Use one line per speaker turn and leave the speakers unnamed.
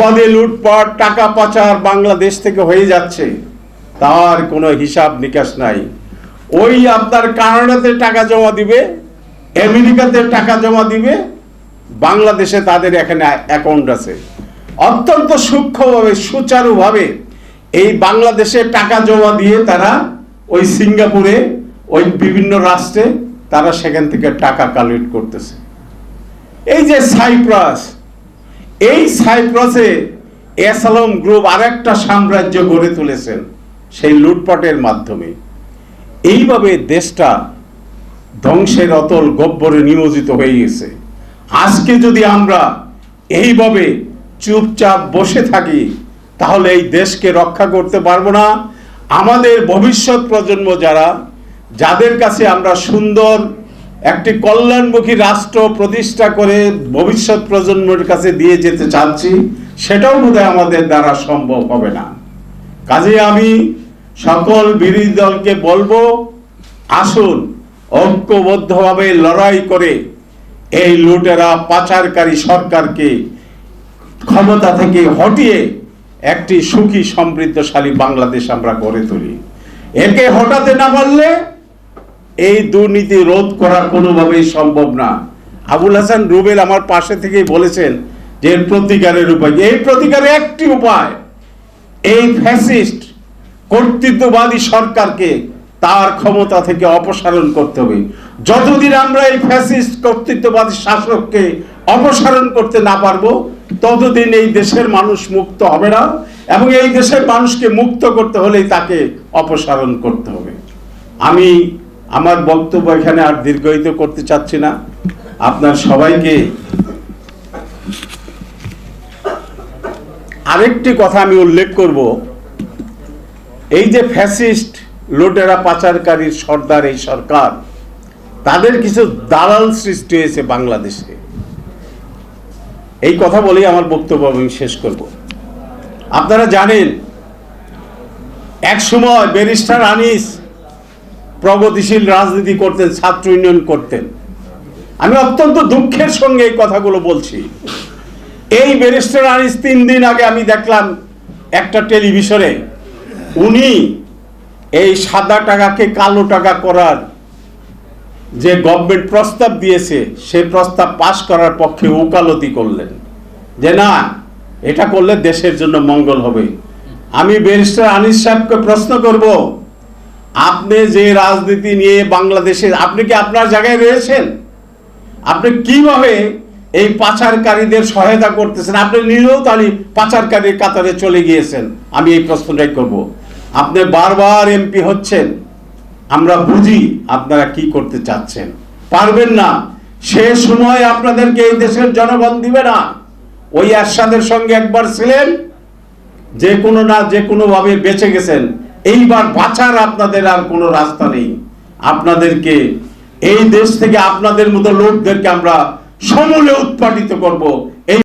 অবাধে লুটপাট, টাকা পাচার বাংলাদেশ থেকে হয়ে যাচ্ছে, তার কোনো হিসাব নিকাশ নাই। ওই আপনার কানাডাতে টাকা জমা দিবে, আমেরিকাতে টাকা জমা দিবে, বাংলাদেশে তাদের এখানে অ্যাকাউন্ট আছে। অত্যন্ত সূক্ষ্মভাবে, সুচারুভাবে এই বাংলাদেশে টাকা জমা দিয়ে তারা ওই সিঙ্গাপুরে, ওই বিভিন্ন রাষ্ট্রে তারা সেখান থেকে টাকা কালেক্ট করতেছে। এই যে সাইপ্রাস, এই সাইপ্রাসে এসালম গ্রুপ আরেকটা সাম্রাজ্য গড়ে তুলেছেন সেই লুটপাটের মাধ্যমে। এইভাবে দেশটা ধ্বংসের অতল গহ্বরে নিমজ্জিত হয়ে গেছে। আজকে যদি আমরা এইভাবে চুপচাপ বসে থাকি তাহলে এই দেশকে রক্ষা করতে পারবো না। আমাদের ভবিষ্যৎ প্রজন্ম যাদের কাছে আমরা সুন্দর একটি কল্যাণমুখী রাষ্ট্র প্রতিষ্ঠা করে ভবিষ্যৎ প্রজন্মের কাছে দিয়ে যেতে চাচ্ছি, সেটাও বোধহয় আমাদের দ্বারা সম্ভব হবে না। কাজে আমি সকল বিরোধী দলকে বলবো, আসুন ঐক্যবদ্ধভাবে লড়াই করে এই লুটেরা পাচারকারী সরকারকে ক্ষমতা থেকে হটিয়ে একটি সুখী সমৃদ্ধশালী বাংলাদেশ আমরা গড়ে তুলি। একে হটাতে না পারলে এই দুর্নীতি রোধ করা কোনোভাবেই সম্ভব না। আবুল হাসান রুবেল আমার পাশে থেকেই বলেছেন যে এর প্রতিকারের উপায়, এই প্রতিকারের একটি উপায়, এই ফ্যাসিস্ট কর্তৃত্ববাদী সরকারকে তার ক্ষমতা থেকে অপসারণ করতে হবে। যতদিন আমরা এই ফ্যাসিস্ট কর্তৃত্ববাদী শাসককে অপসারণ করতে না পারবো, ততদিন এই দেশের মানুষ মুক্ত হবে না, এবং এই দেশের মানুষকে মুক্ত করতে হলেই তাকে অপসারণ করতে হবে। আমি আমার বক্তব্য এখানে আর দীর্ঘায়িত করতে চাচ্ছি না। আপনার সবাইকে আরেকটি কথা আমি উল্লেখ করব, এই যে ফ্যাসিস্ট লুটেরা পাচারকারীর সর্দার এই সরকার, তাদের কিছু দালাল সৃষ্টি হয়েছে বাংলাদেশে। এই কথা বলেই আমার বক্তব্য আমি শেষ করব। আপনারা জানেন এক সময় ব্যারিস্টার আনিস প্রগতিশীল রাজনীতি করতেন, ছাত্র ইউনিয়ন করতেন। আমি অত্যন্ত দুঃখের সঙ্গে এই কথাগুলো বলছি। এই ব্যারিস্টার আনিস 3 দিন আগে আমি দেখলাম একটা টেলিভিশনে, উনি এই সাদা টাকাকে কালো টাকা করার যে গভর্নমেন্ট প্রস্তাব দিয়েছে সেই প্রস্তাব পাশ করার পক্ষে ওকালতি করলেন যে না, এটা করলে দেশের জন্য মঙ্গল হবে। আমি ব্যারিস্টার আনিস সাহেবকে প্রশ্ন করব, আপনি যে রাজনীতি নিয়ে বাংলাদেশে, আপনি কি আপনার জায়গায় রয়েছেন? আপনি কিভাবে এই পাচারকারীদের সহায়তা করতেছেন? আপনি নিজেও তাহলে পাচারকারীর কাতারে চলে গিয়েছেন। আমি এই প্রশ্নটাই করব। আপনি বারবার এমপি হচ্ছেন, আমরা বুঝি আপনারা কি করতে চাচ্ছেন, পারবেন না। সে সময় আপনাদেরকে এই দেশের জনগণ দিবে না। ওই এরশাদের সঙ্গে একবার ছিলেন, যে কোনো না যে কোনো ভাবে বেঁচে গেছেন। এইবার বাঁচার আপনাদের আর কোনো রাস্তা নেই। আপনাদেরকে এই দেশ থেকে আপনাদের মতো লোকদেরকে আমরা সমূলে উৎপাদিত করব।